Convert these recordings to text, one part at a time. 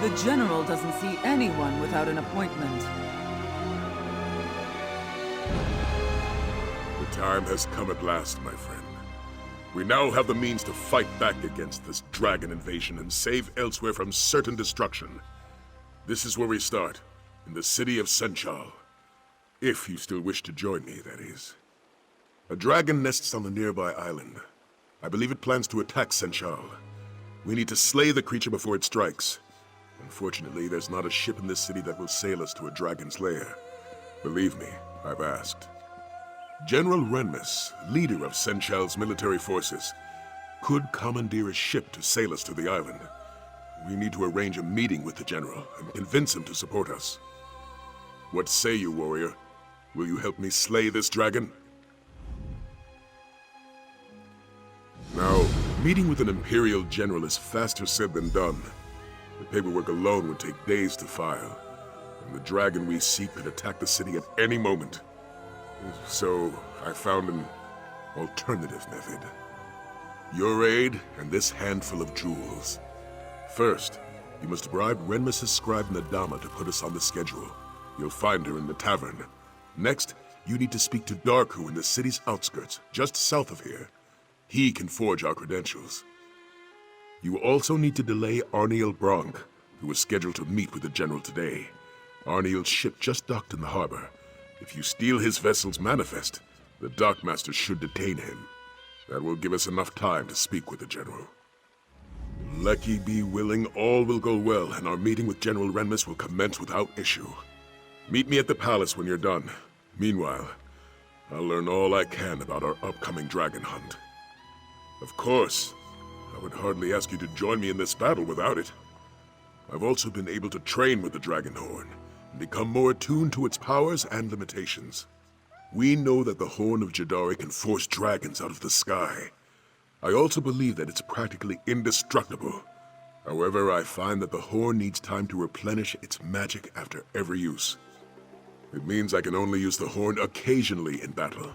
The General doesn't see anyone without an appointment. The time has come at last, my friend. We now have the means to fight back against this dragon invasion and save Elsweyr from certain destruction. This is where we start, in the city of Senchal. If you still wish to join me, that is. A dragon nests on the nearby island. I believe it plans to attack Senchal. We need to slay the creature before it strikes. Unfortunately, there's not a ship in this city that will sail us to a dragon's lair. Believe me, I've asked. General Renmus, leader of Senchal's military forces, could commandeer a ship to sail us to the island. We need to arrange a meeting with the General and convince him to support us. What say you, warrior? Will you help me slay this dragon? Now, meeting with an Imperial General is faster said than done. The paperwork alone would take days to file, and the dragon we seek could attack the city at any moment. So, I found an alternative method. Your aid and this handful of jewels. First, you must bribe Renmus' scribe Nadama to put us on the schedule. You'll find her in the tavern. Next, you need to speak to Darku in the city's outskirts, just south of here. He can forge our credentials. You also need to delay Arniel Bronk, who was scheduled to meet with the General today. Arniel's ship just docked in the harbor. If you steal his vessel's manifest, the Dockmaster should detain him. That will give us enough time to speak with the General. Lucky be willing, all will go well, and our meeting with General Renmus will commence without issue. Meet me at the palace when you're done. Meanwhile, I'll learn all I can about our upcoming dragon hunt. Of course, I would hardly ask you to join me in this battle without it. I've also been able to train with the Dragon Horn, and become more attuned to its powers and limitations. We know that the Horn of Jadari can force dragons out of the sky. I also believe that it's practically indestructible. However, I find that the Horn needs time to replenish its magic after every use. It means I can only use the Horn occasionally in battle.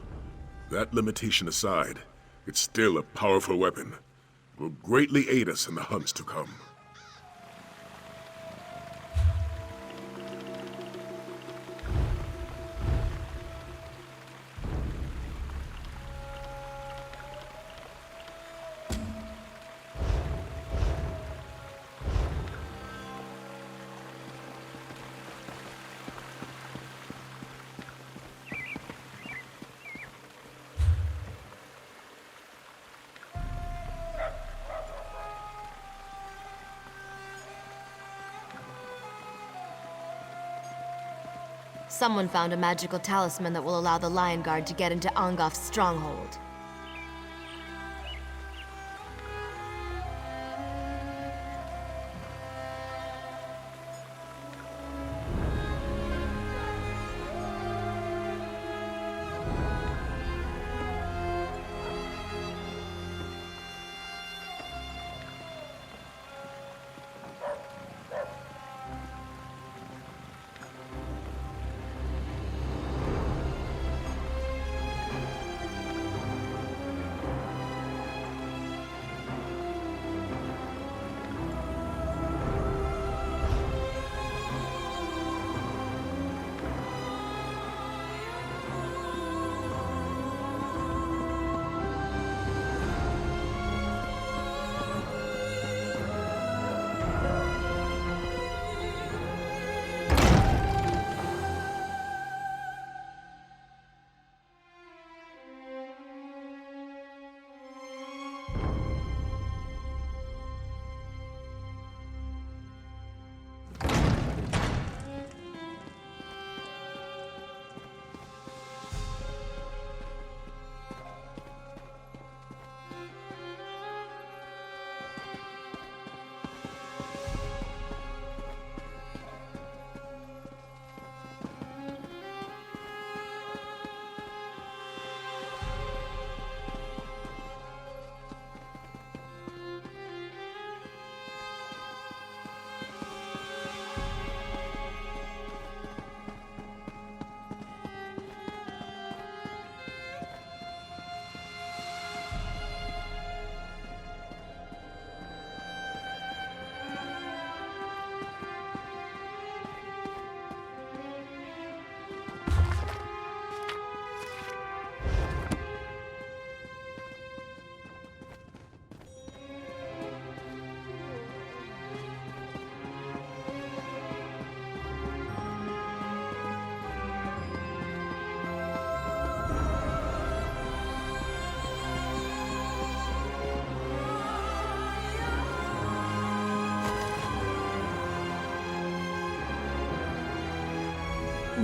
That limitation aside, it's still a powerful weapon. It will greatly aid us in the hunts to come. Someone found a magical talisman that will allow the Lion Guard to get into Angof's stronghold.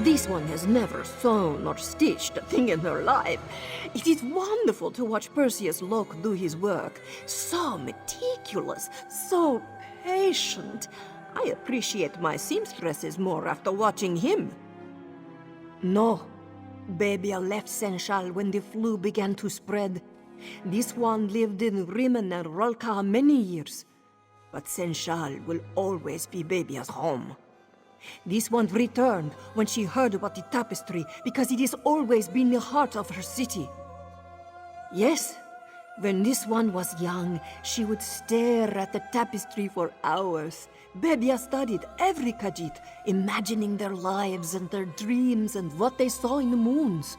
This one has never sewn or stitched a thing in her life. It is wonderful to watch Perseus Locke do his work. So meticulous, so patient. I appreciate my seamstresses more after watching him. No, Babia left Senchal when the flu began to spread. This one lived in Rimen and Rolka many years. But Senchal will always be Babia's home. This one returned when she heard about the tapestry because it has always been the heart of her city. Yes, when this one was young, she would stare at the tapestry for hours. Babia studied every Khajiit, imagining their lives and their dreams and what they saw in the moons.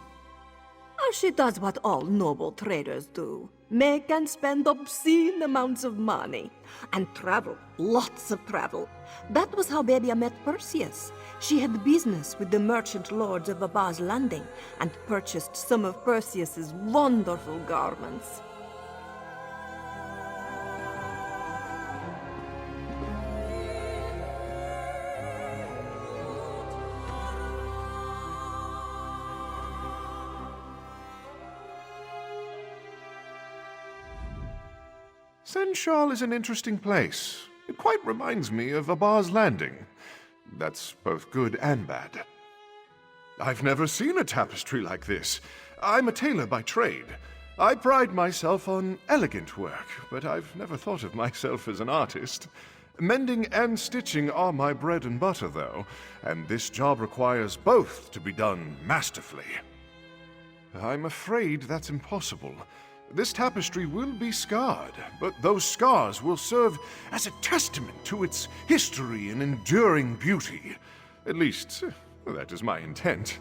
She does what all noble traders do. Make and spend obscene amounts of money. And travel, lots of travel. That was how Babia met Perseus. She had business with the merchant lords of Abba's Landing and purchased some of Perseus's wonderful garments. Senchal is an interesting place. It quite reminds me of Abba's Landing. That's both good and bad. I've never seen a tapestry like this. I'm a tailor by trade. I pride myself on elegant work, but I've never thought of myself as an artist. Mending and stitching are my bread and butter, though, and this job requires both to be done masterfully. I'm afraid that's impossible. This tapestry will be scarred, but those scars will serve as a testament to its history and enduring beauty. At least, that is my intent.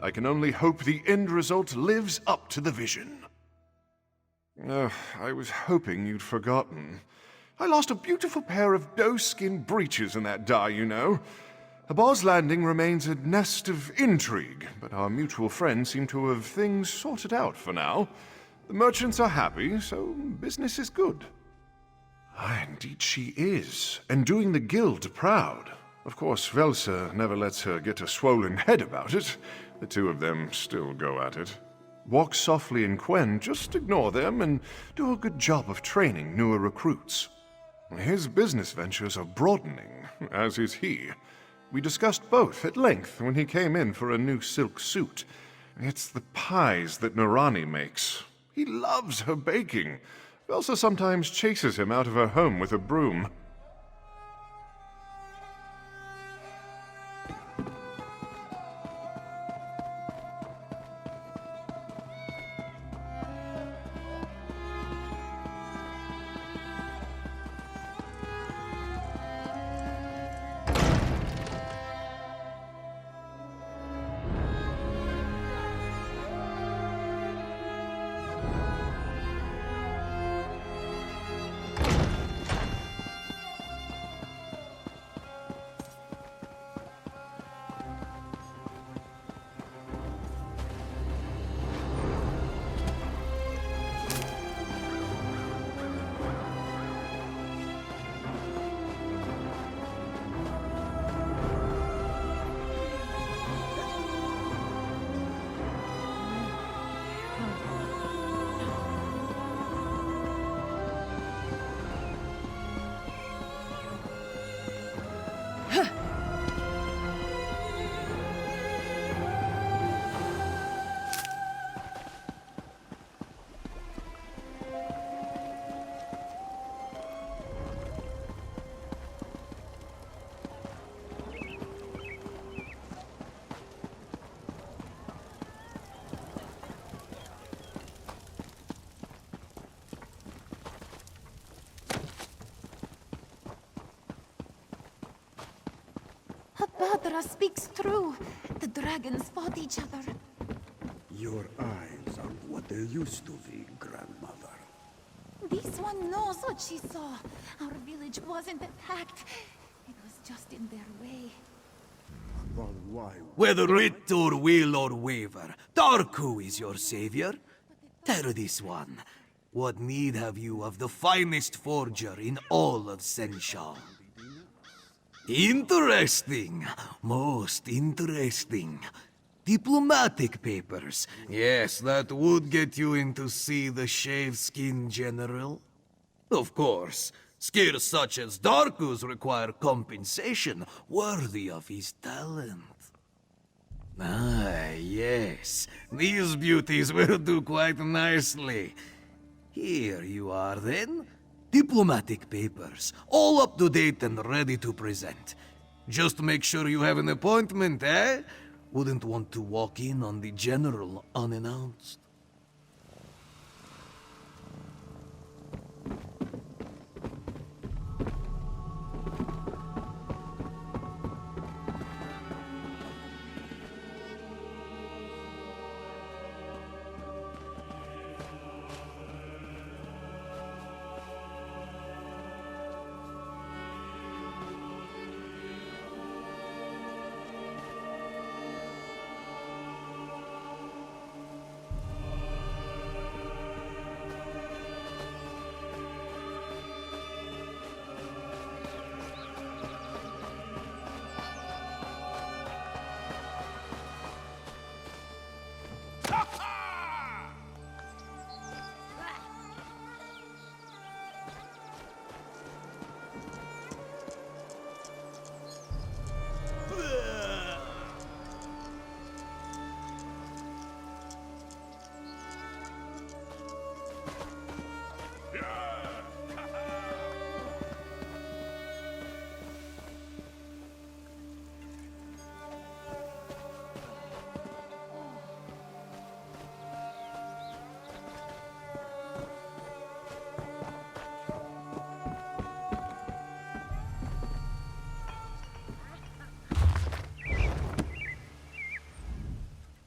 I can only hope the end result lives up to the vision. I was hoping you'd forgotten. I lost a beautiful pair of doe-skin breeches in that dye, you know. Abba's Landing remains a nest of intrigue, but our mutual friends seem to have things sorted out for now. The merchants are happy, so business is good. Indeed she is, and doing the guild proud. Of course, Velsa never lets her get a swollen head about it. The two of them still go at it. Walk softly and Quen just ignore them and do a good job of training newer recruits. His business ventures are broadening, as is he. We discussed both at length when he came in for a new silk suit. It's the pies that Narani makes. He loves her baking. Velsa sometimes chases him out of her home with a broom. Badra speaks true. The dragons fought each other. Your eyes aren't what they used to be, grandmother. This one knows what she saw. Our village wasn't attacked. It was just in their way. But why? Whether wit or will or waver, Darku is your savior. Tell this one, what need have you of the finest forger in all of Senchal? Interesting. Most interesting. Diplomatic papers. Yes, that would get you in to see the Shaveskin General. Of course, skills such as Darku's require compensation worthy of his talent. Ah, yes. These beauties will do quite nicely. Here you are, then. Diplomatic papers, all up to date and ready to present. Just make sure you have an appointment, eh? Wouldn't want to walk in on the General unannounced.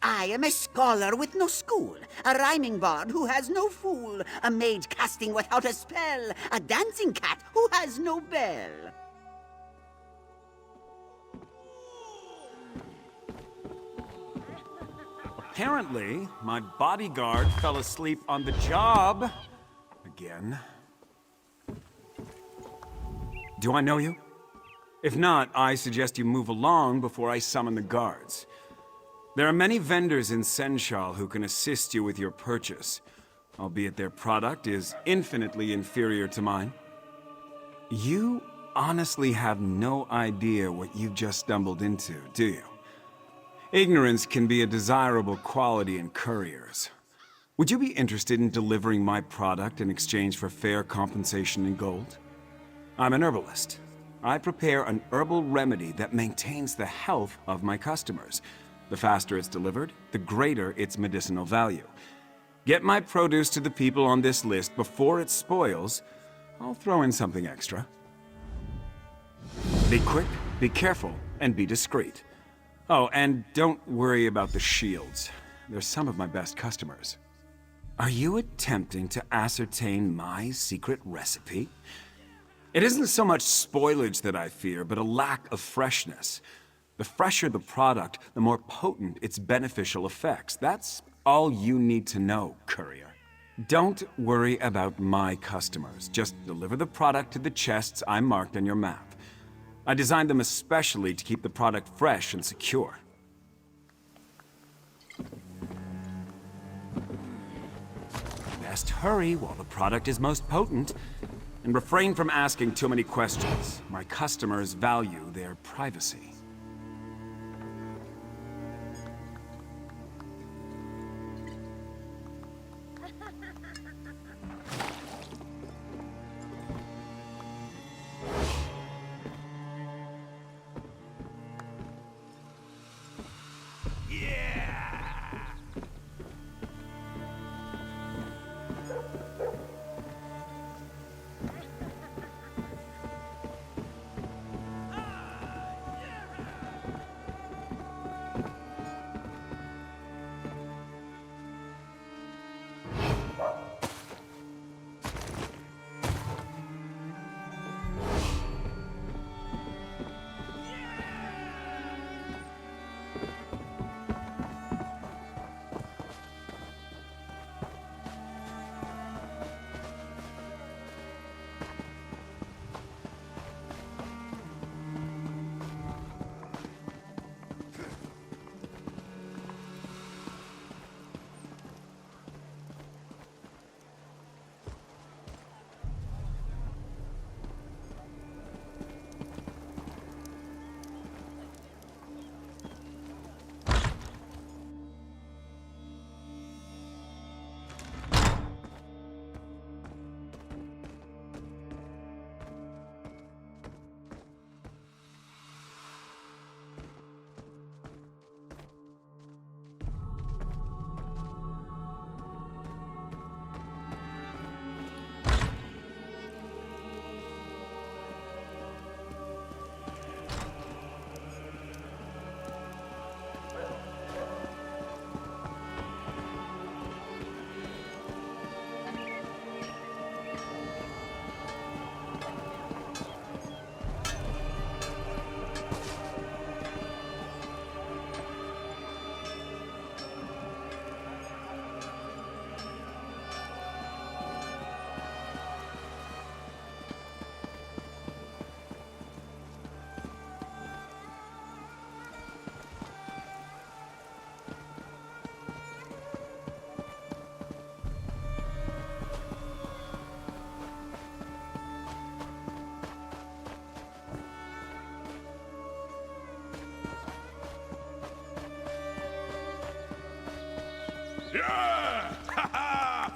I am a scholar with no school, a rhyming bard who has no fool, a mage casting without a spell, a dancing cat who has no bell. Apparently, my bodyguard fell asleep on the job. Again. Do I know you? If not, I suggest you move along before I summon the guards. There are many vendors in Senshal who can assist you with your purchase, albeit their product is infinitely inferior to mine. You honestly have no idea what you've just stumbled into, do you? Ignorance can be a desirable quality in couriers. Would you be interested in delivering my product in exchange for fair compensation in gold? I'm an herbalist. I prepare an herbal remedy that maintains the health of my customers. The faster it's delivered, the greater its medicinal value. Get my produce to the people on this list before it spoils. I'll throw in something extra. Be quick, be careful, and be discreet. Oh, and don't worry about the shields. They're some of my best customers. Are you attempting to ascertain my secret recipe? It isn't so much spoilage that I fear, but a lack of freshness. The fresher the product, the more potent its beneficial effects. That's all you need to know, courier. Don't worry about my customers. Just deliver the product to the chests I marked on your map. I designed them especially to keep the product fresh and secure. Best hurry while the product is most potent, and refrain from asking too many questions. My customers value their privacy. Yeah! Ha ha!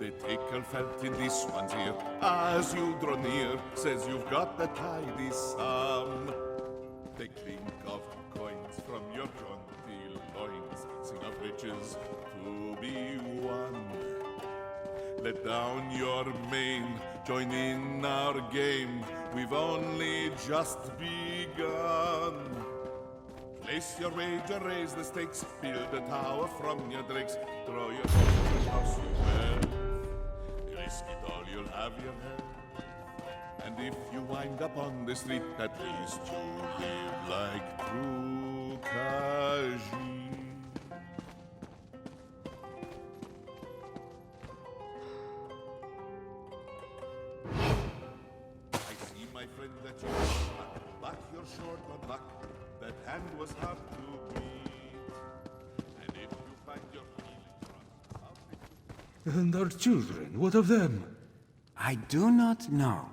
The taker felt in this one's ear as you draw near, says you've got the tidy sum. The clink of coins from your jaunty loins sing of riches to be won. Let down your mane, join in our game, we've only just begun. Place your wager, raise the stakes, build a tower from your drakes, draw your house you wear. Risk it all, you'll have your health. And if you wind up on the street, at least you live like true Kaji. I see, my friend, that you're luck, but you're short on luck. That hand was hard to beat. And if you find your feelings wrong, And our children, what of them? I do not know.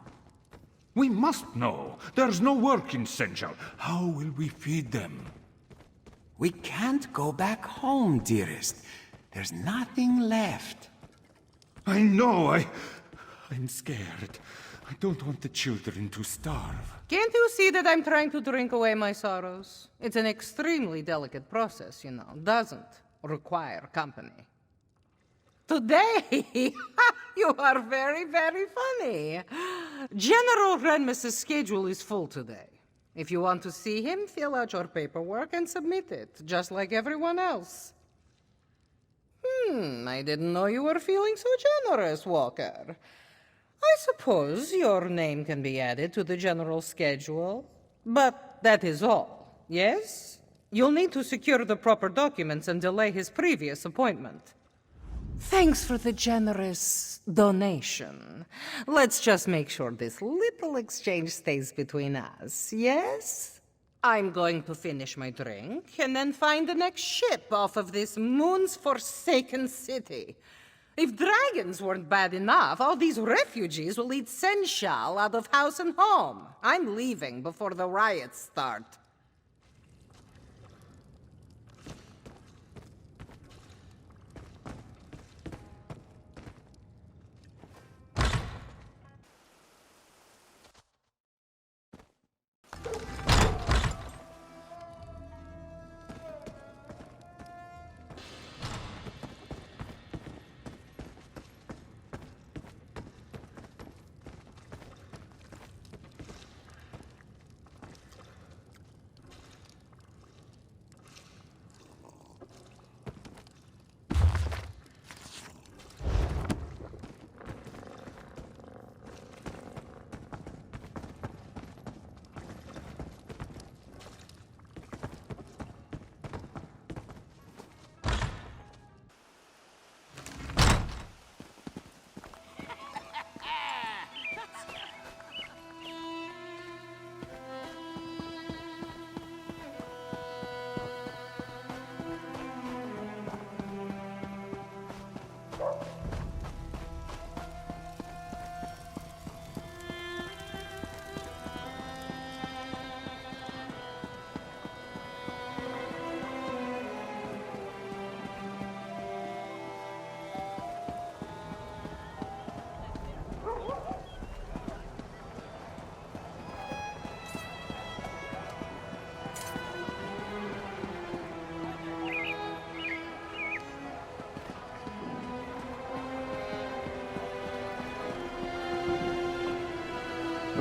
We must know. There's no work in Senchal. How will we feed them? We can't go back home, dearest. There's nothing left. I know, I'm scared. I don't want the children to starve. Can't you see that I'm trying to drink away my sorrows? It's an extremely delicate process, you know. Doesn't require company. Today, you are very, very funny. General Renmus's schedule is full today. If you want to see him, fill out your paperwork and submit it, just like everyone else. I didn't know you were feeling so generous, Walker. I suppose your name can be added to the general schedule, but that is all, yes? You'll need to secure the proper documents and delay his previous appointment. Thanks for the generous donation. Let's just make sure this little exchange stays between us, yes? I'm going to finish my drink and then find the next ship off of this moon's forsaken city. If dragons weren't bad enough, all these refugees will eat Senchal out of house and home. I'm leaving before the riots start.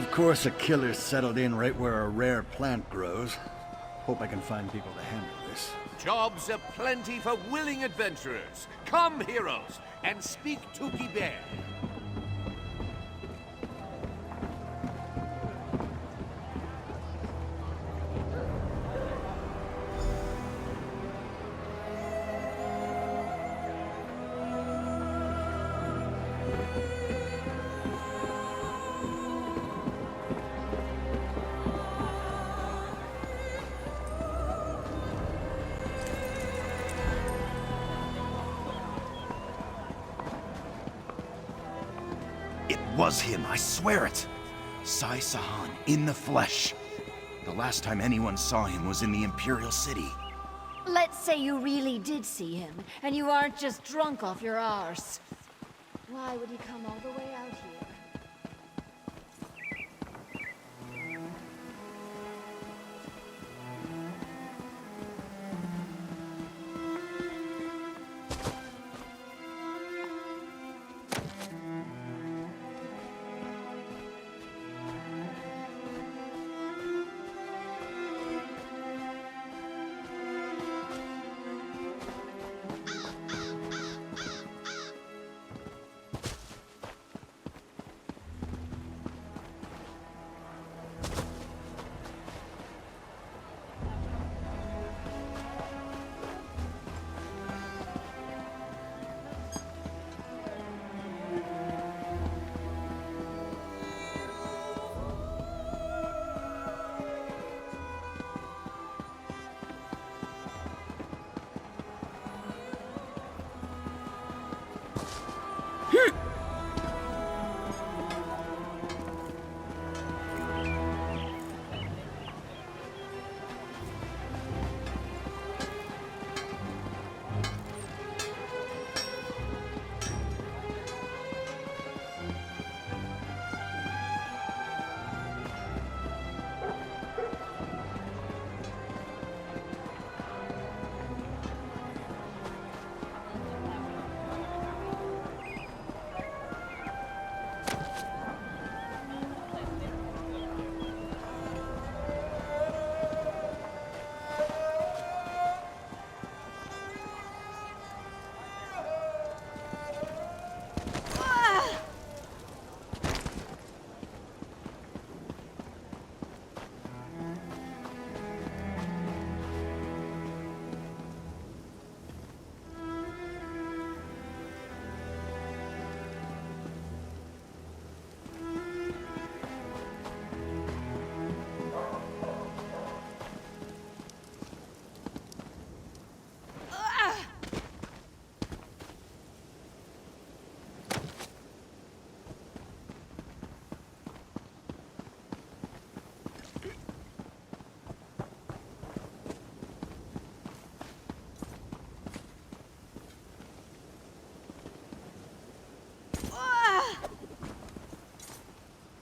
Of course, a killer's settled in right where a rare plant grows. Hope I can find people to handle this. Jobs aplenty for willing adventurers. Come, heroes, and speak Tookie Bear. It was him, I swear it. Sai Sahan, in the flesh. The last time anyone saw him was in the Imperial City. Let's say you really did see him, and you aren't just drunk off your arse. Why would he come all the way out here?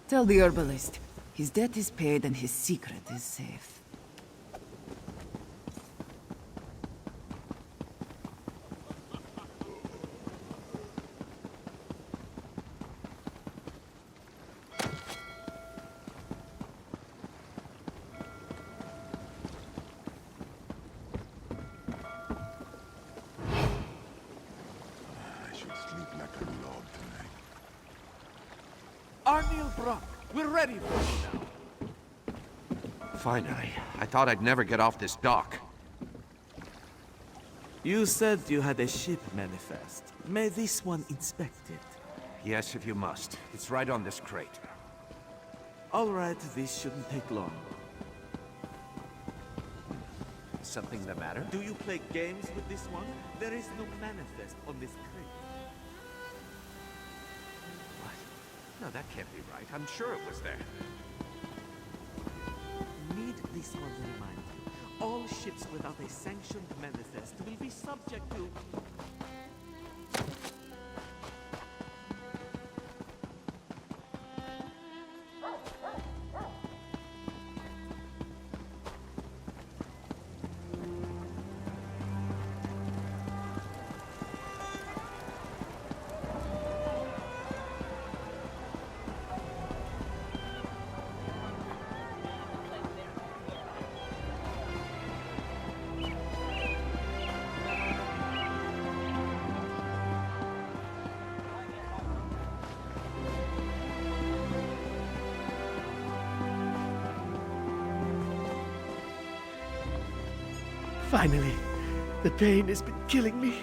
Tell the herbalist. His debt is paid and his secret is safe. I should sleep like a log tonight. Arniel Brock, we're ready for you now. Finally. I thought I'd never get off this dock. You said you had a ship manifest. May this one inspect it? Yes, if you must. It's right on this crate. All right, this shouldn't take long. Something the matter? Do you play games with this one? There is no manifest on this crate. What? No, that can't be right. I'm sure it was there. Need this one to remind you. All ships without a sanctioned manifest will be subject to... Finally, the pain has been killing me.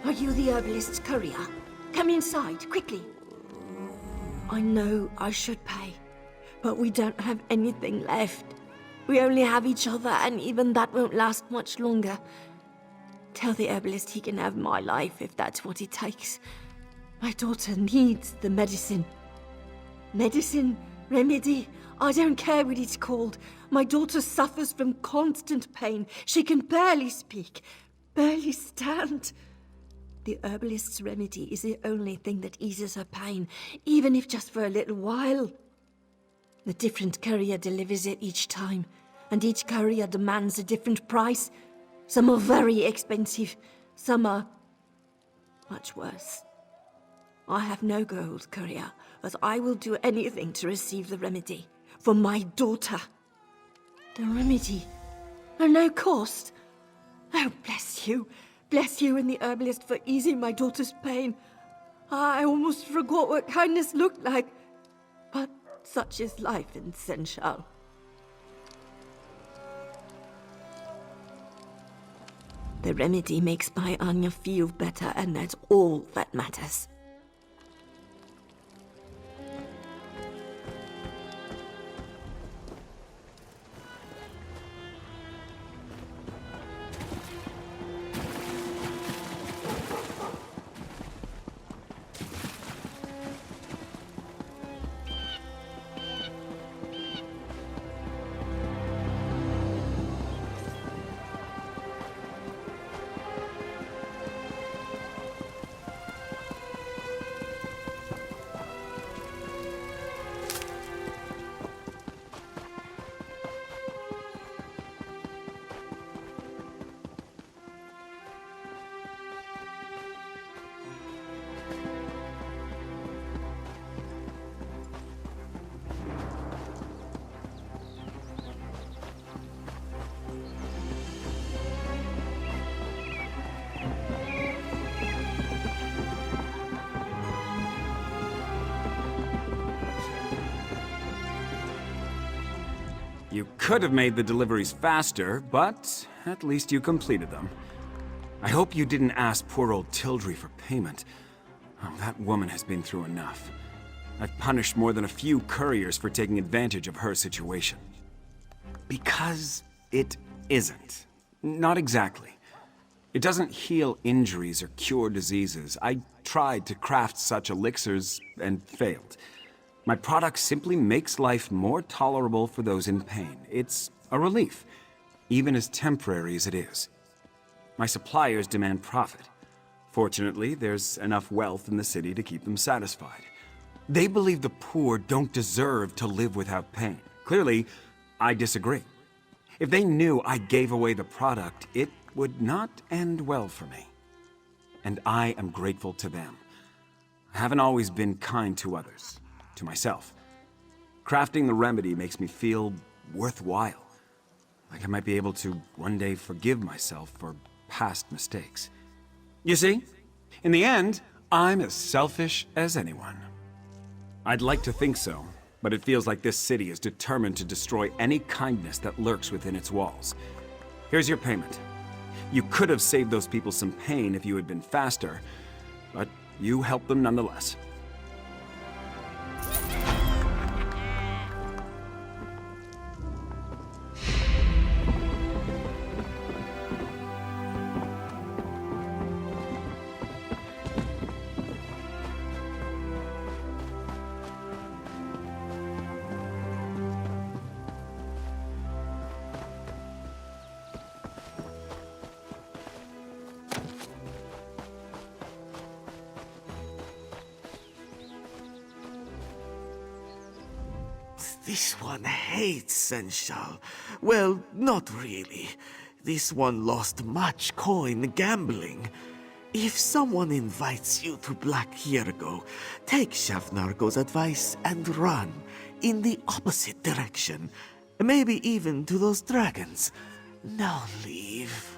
Are you the herbalist's courier? Come inside, quickly. I know I should pay, but we don't have anything left. We only have each other, and even that won't last much longer. Tell the herbalist he can have my life if that's what it takes. My daughter needs the medicine. Medicine, remedy, I don't care what it's called. My daughter suffers from constant pain. She can barely speak, barely stand. The herbalist's remedy is the only thing that eases her pain, even if just for a little while. The different courier delivers it each time, and each courier demands a different price. Some are very expensive, some are much worse. I have no gold, courier, but I will do anything to receive the remedy for my daughter. The remedy at no cost. Oh, bless you. Bless you and the herbalist for easing my daughter's pain. I almost forgot what kindness looked like. But such is life in Senshal. The remedy makes my Anya feel better, and that's all that matters. You could have made the deliveries faster, but at least you completed them. I hope you didn't ask poor old Tildry for payment. Oh, that woman has been through enough. I've punished more than a few couriers for taking advantage of her situation. Because it isn't. Not exactly. It doesn't heal injuries or cure diseases. I tried to craft such elixirs and failed. My product simply makes life more tolerable for those in pain. It's a relief, even as temporary as it is. My suppliers demand profit. Fortunately, there's enough wealth in the city to keep them satisfied. They believe the poor don't deserve to live without pain. Clearly, I disagree. If they knew I gave away the product, it would not end well for me. And I am grateful to them. I haven't always been kind to others. To myself. Crafting the remedy makes me feel worthwhile. Like I might be able to one day forgive myself for past mistakes. You see, in the end, I'm as selfish as anyone. I'd like to think so, but but it feels like this city is determined to destroy any kindness that lurks within its walls. Here's your payment. You could have saved those people some pain if you had been faster, but you helped them nonetheless. This one hates Sensual. Well, not really. This one lost much coin gambling. If someone invites you to Black Hiergo, take Chef Nargo's advice and run in the opposite direction. Maybe even to those dragons. Now leave.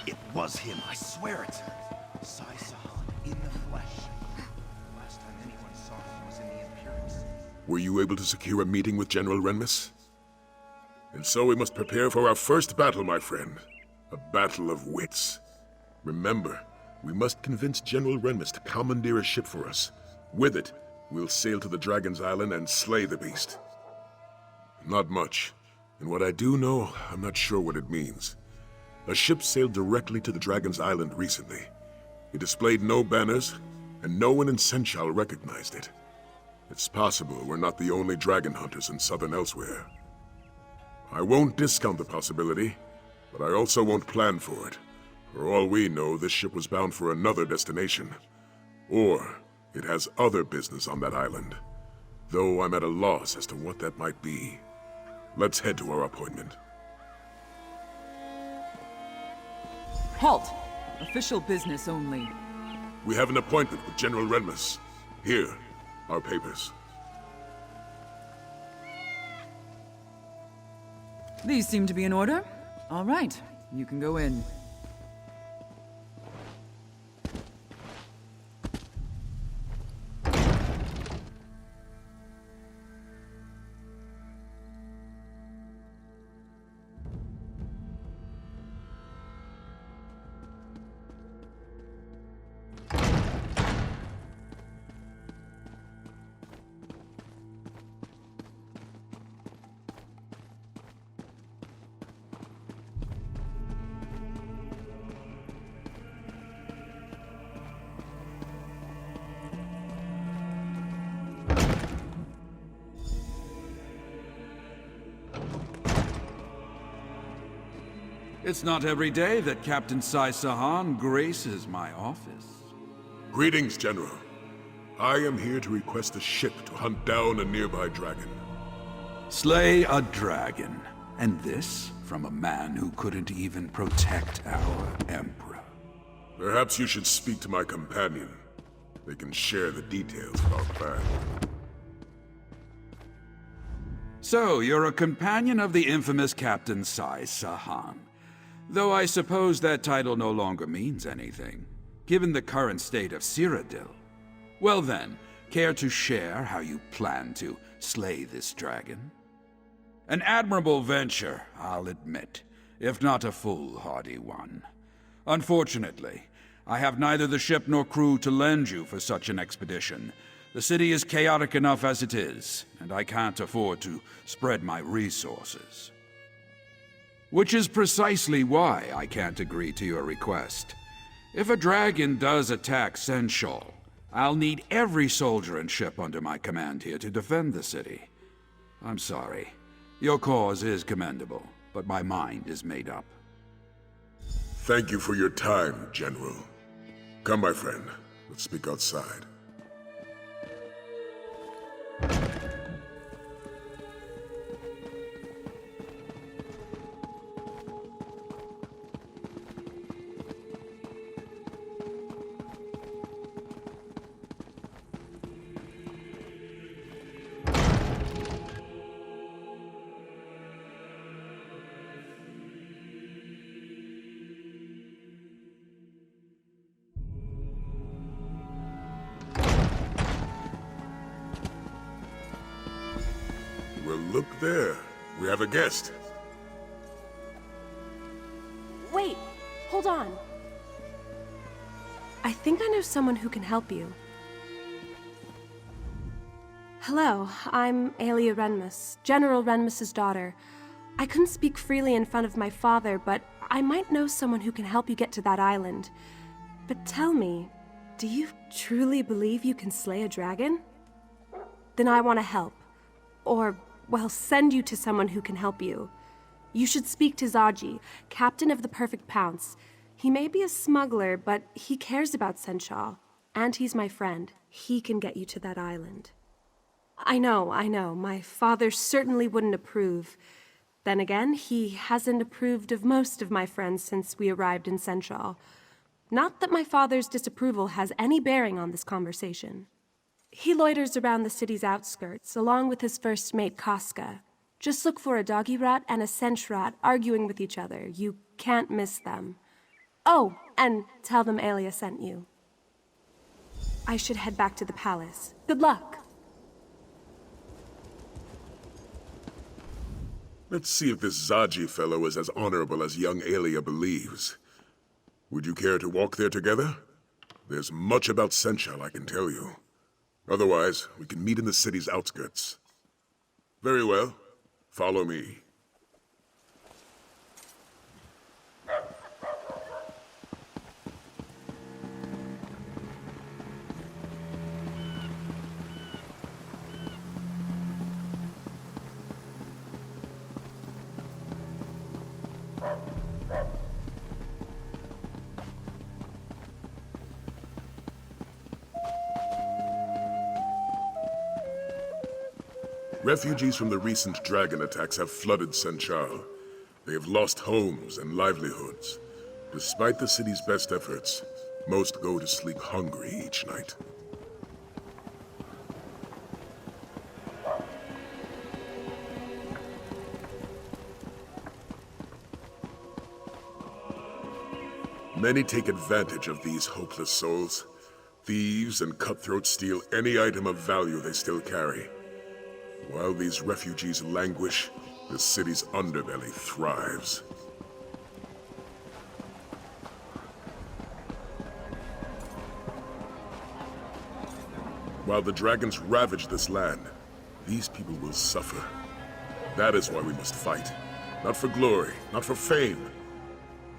It was him, I swear it. Sai Sahan in the flesh. Last time anyone saw him was in the Imperials. Were you able to secure a meeting with General Renmus? And so we must prepare for our first battle, my friend. A battle of wits. Remember, we must convince General Renmus to commandeer a ship for us. With it, we'll sail to the Dragon's Island and slay the beast. Not much. And what I do know, I'm not sure what it means. A ship sailed directly to the Dragon's Island recently. It displayed no banners, and no one in Sensual recognized it. It's possible we're not the only dragon hunters in southern elsewhere. I won't discount the possibility, but I also won't plan for it. For all we know, this ship was bound for another destination. Or it has other business on that island. Though I'm at a loss as to what that might be. Let's head to our appointment. Halt! Official business only. We have an appointment with General Renmus. Here, our papers. These seem to be in order. All right, you can go in. It's not every day that Captain Sai Sahan graces my office. Greetings, General. I am here to request a ship to hunt down a nearby dragon. Slay a dragon. And this from a man who couldn't even protect our Emperor. Perhaps you should speak to my companion. They can share the details of our plan. So, you're a companion of the infamous Captain Sai Sahan. Though I suppose that title no longer means anything, given the current state of Cyrodiil. Well then, care to share how you plan to slay this dragon? An admirable venture, I'll admit, if not a foolhardy one. Unfortunately, I have neither the ship nor crew to lend you for such an expedition. The city is chaotic enough as it is, and I can't afford to spread my resources. Which is precisely why I can't agree to your request. If a dragon does attack Senshal, I'll need every soldier and ship under my command here to defend the city. I'm sorry. Your cause is commendable, but my mind is made up. Thank you for your time, General. Come, my friend. Let's speak outside. Well, look there. We have a guest. Wait, hold on. I think I know someone who can help you. Hello, I'm Aelia Renmus, General Renmus's daughter. I couldn't speak freely in front of my father, but I might know someone who can help you get to that island. But tell me, do you truly believe you can slay a dragon? Then I want to help. Or, well, send you to someone who can help you. You should speak to Zaji, captain of the Perfect Pounce. He may be a smuggler, but he cares about Senshal. And he's my friend. He can get you to that island. I know. My father certainly wouldn't approve. Then again, he hasn't approved of most of my friends since we arrived in Senshal. Not that my father's disapproval has any bearing on this conversation. He loiters around the city's outskirts, along with his first mate, Casca. Just look for a doggy rat and a sench rat arguing with each other. You can't miss them. Oh, and tell them Aelia sent you. I should head back to the palace. Good luck! Let's see if this Zaji fellow is as honorable as young Aelia believes. Would you care to walk there together? There's much about Senshal I can tell you. Otherwise, we can meet in the city's outskirts. Very well. Follow me. Refugees from the recent dragon attacks have flooded Senshal. They have lost homes and livelihoods. Despite the city's best efforts, most go to sleep hungry each night. Many take advantage of these hopeless souls. Thieves and cutthroats steal any item of value they still carry. While these refugees languish, the city's underbelly thrives. While the dragons ravage this land, these people will suffer. That is why we must fight. Not for glory, not for fame,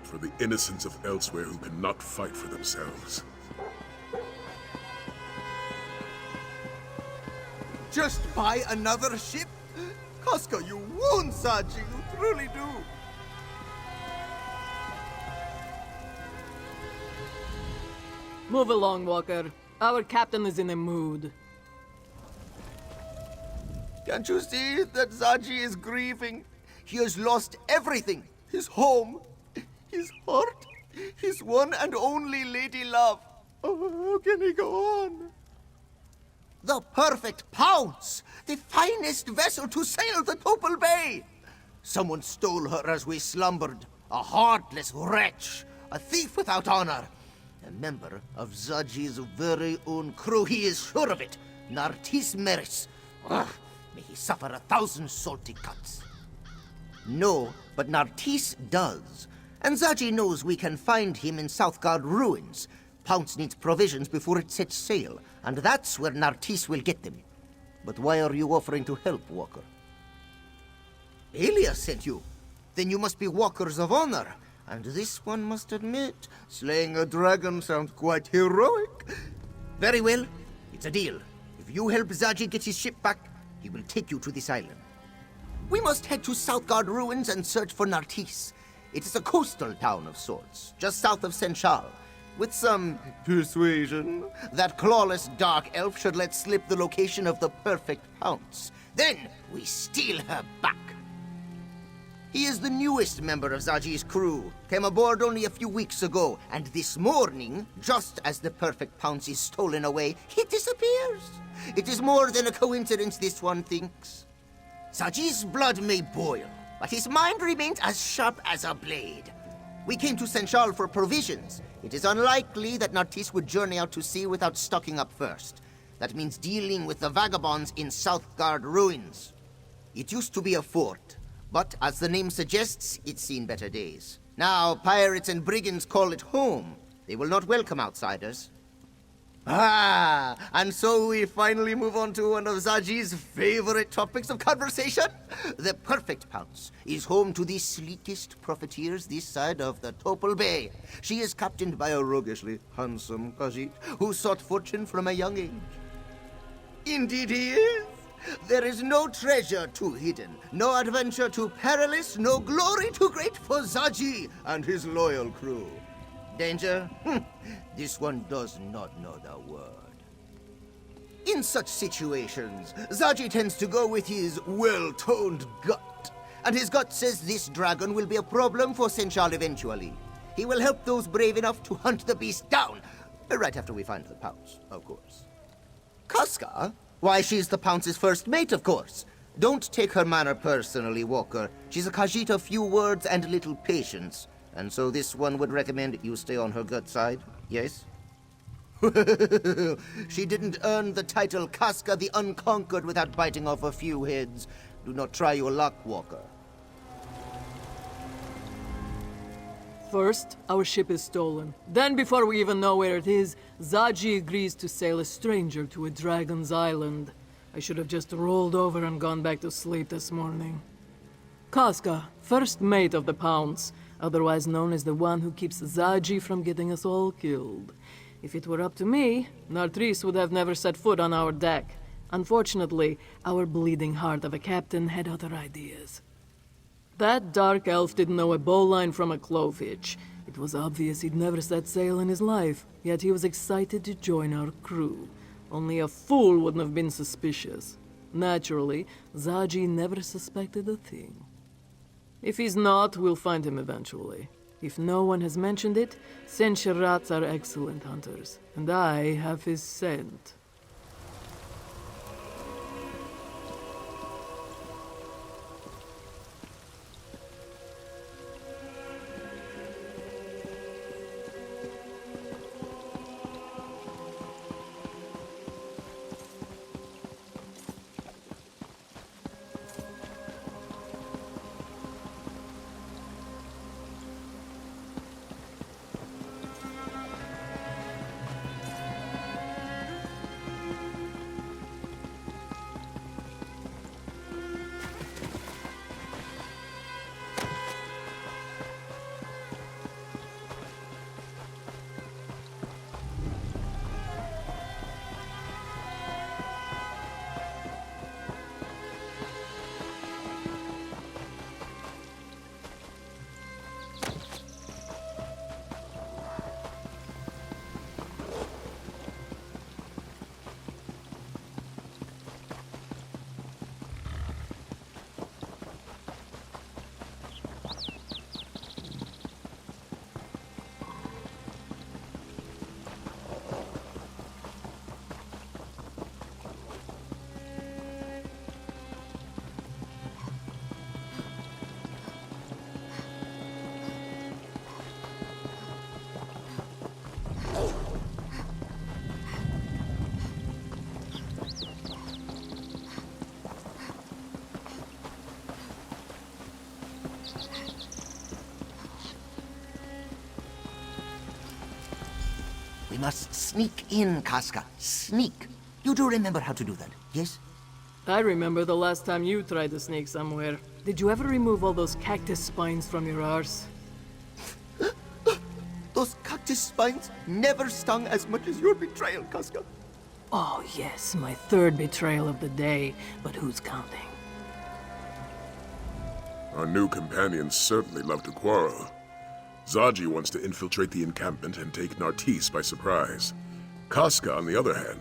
but for the innocents of elsewhere who cannot fight for themselves. Just buy another ship? Casca, you wound Zaji, you truly do. Move along, Walker. Our captain is in a mood. Can't you see that Zaji is grieving? He has lost everything. His home, his heart, his one and only lady love. Oh, how can he go on? The perfect pounce! The finest vessel to sail the Topal Bay! Someone stole her as we slumbered. A heartless wretch. A thief without honor. A member of Zaji's very own crew. He is sure of it. Nartis Meris. Ugh, may he suffer 1,000 salty cuts. No, but Nartis does. And Zaji knows we can find him in Southgard ruins. Pounce needs provisions before it sets sail, and that's where Nartis will get them. But why are you offering to help, Walker? Elias sent you. Then you must be walkers of honor. And this one must admit, slaying a dragon sounds quite heroic. Very well, it's a deal. If you help Zaji get his ship back, he will take you to this island. We must head to Southgard ruins and search for Nartis. It is a coastal town of sorts, just south of Senchal. With some persuasion, that clawless dark elf should let slip the location of the perfect pounce. Then we steal her back. He is the newest member of Zaji's crew. Came aboard only a few weeks ago, and this morning, just as the perfect pounce is stolen away, he disappears. It is more than a coincidence, this one thinks. Zaji's blood may boil, but his mind remains as sharp as a blade. We came to Senchal for provisions. It is unlikely that Nartis would journey out to sea without stocking up first. That means dealing with the vagabonds in Southgard ruins. It used to be a fort, but as the name suggests, it's seen better days. Now, pirates and brigands call it home. They will not welcome outsiders. Ah, and so we finally move on to one of Zaji's favorite topics of conversation. The perfect pounce is home to the sleekest profiteers this side of the Topal Bay. She is captained by a roguishly handsome Khajiit who sought fortune from a young age. Indeed he is. There is no treasure too hidden, no adventure too perilous, no glory too great for Zaji and his loyal crew. Danger? This one does not know the word. In such situations, Zaji tends to go with his well-toned gut. And his gut says this dragon will be a problem for Senchal eventually. He will help those brave enough to hunt the beast down. Right after we find the pounce, of course. Casca? Why, she's the pounce's first mate, of course. Don't take her manner personally, Walker. She's a Khajiit of few words and little patience. And so this one would recommend you stay on her good side, yes? She didn't earn the title Casca the Unconquered without biting off a few heads. Do not try your luck, Walker. First, our ship is stolen. Then, before we even know where it is, Zaji agrees to sail a stranger to a dragon's island. I should have just rolled over and gone back to sleep this morning. Casca, first mate of the Pounce, otherwise known as the one who keeps Zaji from getting us all killed. If it were up to me, Nartris would have never set foot on our deck. Unfortunately, our bleeding heart of a captain had other ideas. That dark elf didn't know a bowline from a clove-hitch. It was obvious he'd never set sail in his life, yet he was excited to join our crew. Only a fool wouldn't have been suspicious. Naturally, Zaji never suspected a thing. If he's not, we'll find him eventually. If no one has mentioned it, Senchirats are excellent hunters, and I have his scent. We must sneak in, Casca. Sneak. You do remember how to do that, yes? I remember the last time you tried to sneak somewhere. Did you ever remove all those cactus spines from your arse? Those cactus spines never stung as much as your betrayal, Casca. Oh yes, my third betrayal of the day, but who's counting? Our new companions certainly love to quarrel. Zaji wants to infiltrate the encampment and take Nartis by surprise. Casca, on the other hand,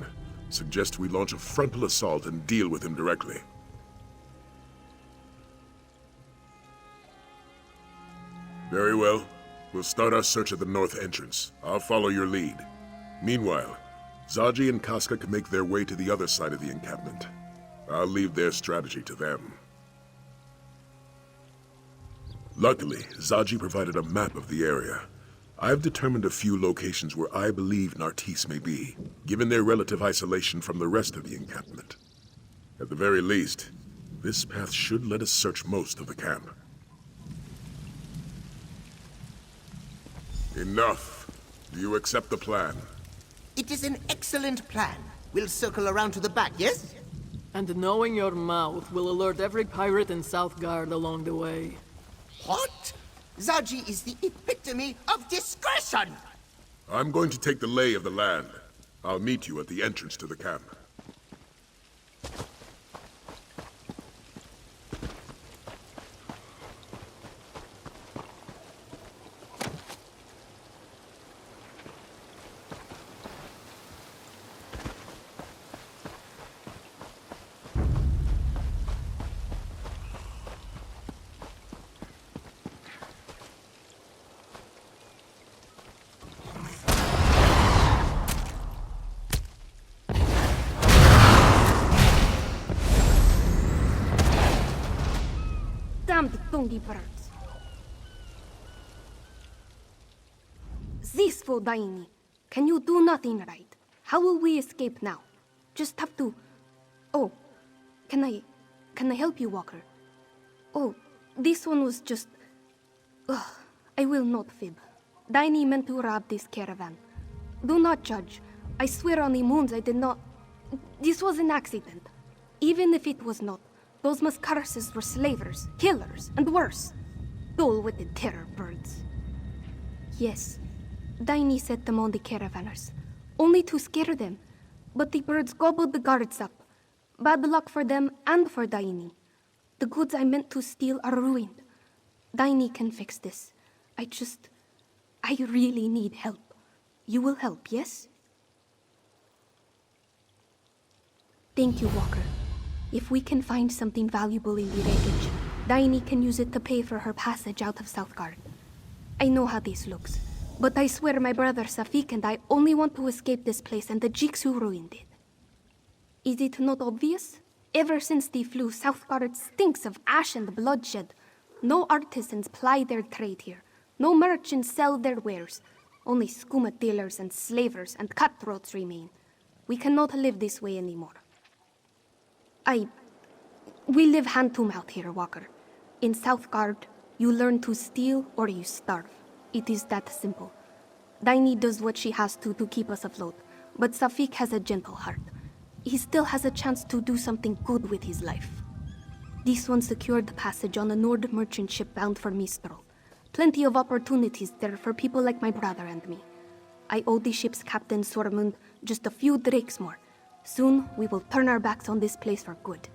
suggests we launch a frontal assault and deal with him directly. Very well. We'll start our search at the north entrance. I'll follow your lead. Meanwhile, Zaji and Casca can make their way to the other side of the encampment. I'll leave their strategy to them. Luckily, Zaji provided a map of the area. I've determined a few locations where I believe Nartis may be, given their relative isolation from the rest of the encampment. At the very least, this path should let us search most of the camp. Enough. Do you accept the plan? It is an excellent plan. We'll circle around to the back, yes? And knowing your mouth will alert every pirate in Southgard along the way. What? Zaji is the epitome of discretion! I'm going to take the lay of the land. I'll meet you at the entrance to the camp. Damn the Tungi birds. This for Daini. Can you do nothing right? How will we escape now? Just have to... Oh, can I help you, Walker? Oh, this one was just... Ugh, I will not fib. Daini meant to rob this caravan. Do not judge. I swear on the moons I did not... This was an accident. Even if it was not, those Mascarases were slavers, killers, and worse. Dull-witted terror birds. Yes, Daini set them on the caravanners, only to scare them. But the birds gobbled the guards up. Bad luck for them and for Daini. The goods I meant to steal are ruined. Daini can fix this. I really need help. You will help, yes? Thank you, Walker. If we can find something valuable in the wreckage, Daini can use it to pay for her passage out of Southgard. I know how this looks, but I swear my brother Safik and I only want to escape this place and the jigs who ruined it. Is it not obvious? Ever since the flu, Southgard stinks of ash and bloodshed. No artisans ply their trade here. No merchants sell their wares. Only skooma dealers and slavers and cutthroats remain. We cannot live this way anymore. We live hand to mouth here, Walker. In Southgard, you learn to steal or you starve. It is that simple. Daini does what she has to keep us afloat, but Safik has a gentle heart. He still has a chance to do something good with his life. This one secured the passage on a Nord merchant ship bound for Mistral. Plenty of opportunities there for people like my brother and me. I owe the ship's captain, Sormund, just a few drakes more. Soon, we will turn our backs on this place for good.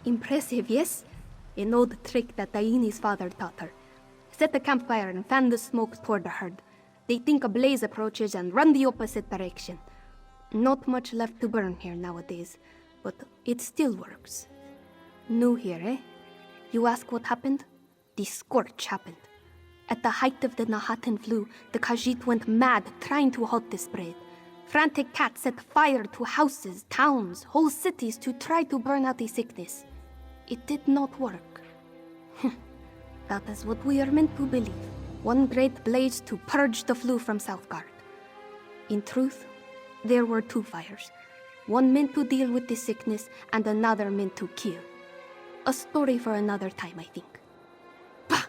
Impressive, yes? An old trick that Daini's father taught her. Set a campfire and fan the smoke toward the herd. They think a blaze approaches and run the opposite direction. Not much left to burn here nowadays, but it still works. New here, eh? You ask what happened? The scorch happened. At the height of the Nahatan flu, the Khajiit went mad trying to halt the spread. Frantic cats set fire to houses, towns, whole cities to try to burn out the sickness. It did not work. That is what we are meant to believe. One great blaze to purge the flu from Southgard. In truth, there were two fires. One meant to deal with the sickness and another meant to kill. A story for another time, I think. Bah!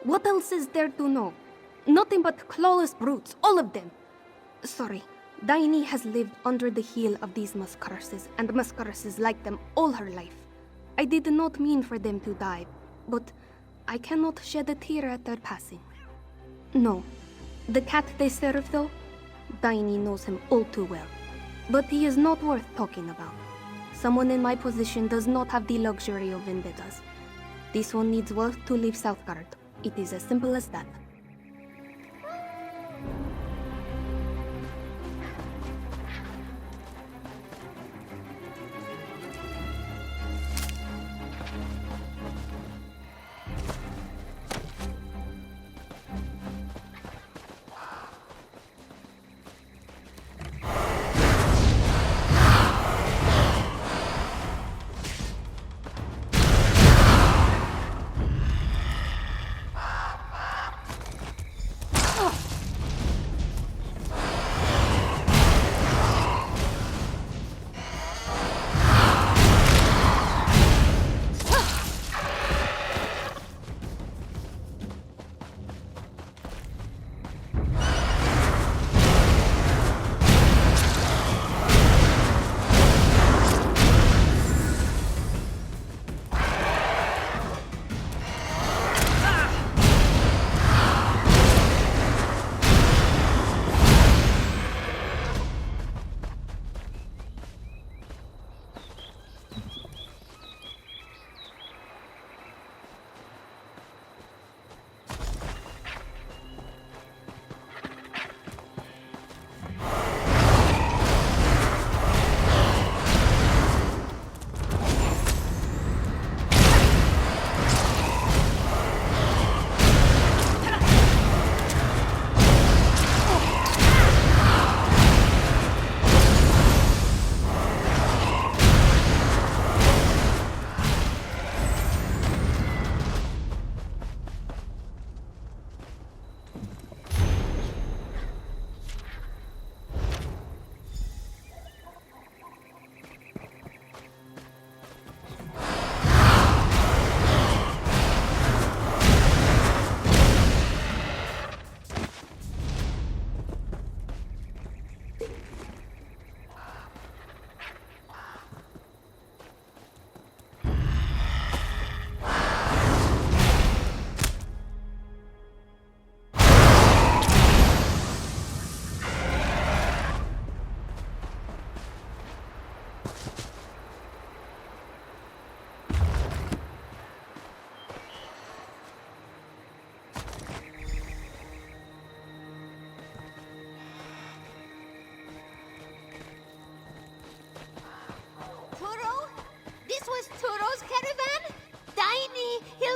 What else is there to know? Nothing but clawless brutes, all of them. Sorry, Daini has lived under the heel of these muskarses and muskarses like them all her life. I did not mean for them to die, but I cannot shed a tear at their passing. No, the cat they serve though, Daini knows him all too well. But he is not worth talking about. Someone in my position does not have the luxury of vendettas. This one needs wealth to leave Southgard. It is as simple as that.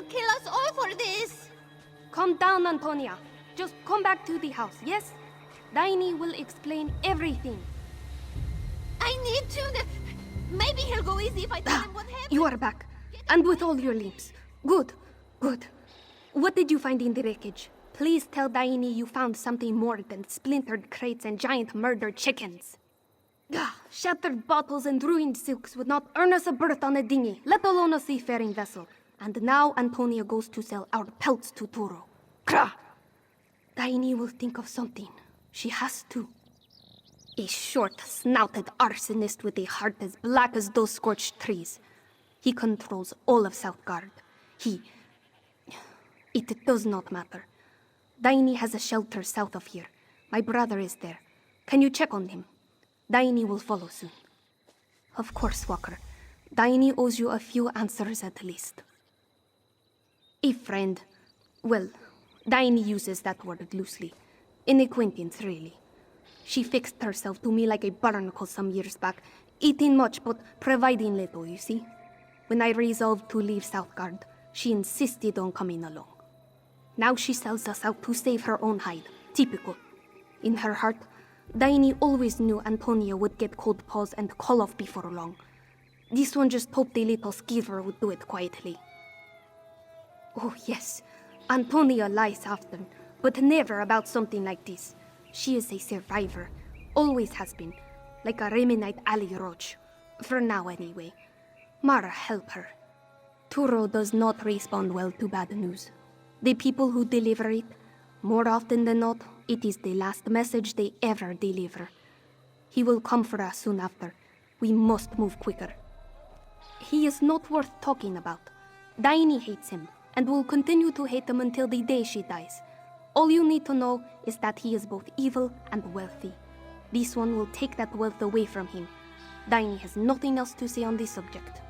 kill us all for this! Calm down, Antonia. Just come back to the house, yes? Daini will explain everything. I need to... Maybe he'll go easy if I tell him what happened. You are back, and with all your limbs. Good, good. What did you find in the wreckage? Please tell Daini you found something more than splintered crates and giant murdered chickens. Shattered bottles and ruined silks would not earn us a berth on a dinghy, let alone a seafaring vessel. And now Antonia goes to sell our pelts to Turo. Krah! Daini will think of something. She has to. A short-snouted arsonist with a heart as black as those scorched trees. He controls all of Southgard. It does not matter. Daini has a shelter south of here. My brother is there. Can you check on him? Daini will follow soon. Of course, Walker. Daini owes you a few answers at least. A friend. Well, Daini uses that word loosely. An acquaintance, really. She fixed herself to me like a barnacle some years back, eating much but providing little, you see. When I resolved to leave Southgard, she insisted on coming along. Now she sells us out to save her own hide. Typical. In her heart, Daini always knew Antonia would get cold paws and call off before long. This one just hoped the little skeever would do it quietly. Oh yes, Antonia lies often, but never about something like this. She is a survivor, always has been, like a Remenite alley roach. For now anyway. Mara, help her. Turo does not respond well to bad news. The people who deliver it, More often than not, it is the last message they ever deliver. He will come for us soon after. We must move quicker. He is not worth talking about. Daini hates him, and will continue to hate him until the day she dies. All you need to know is that he is both evil and wealthy. This one will take that wealth away from him. Daini has nothing else to say on this subject.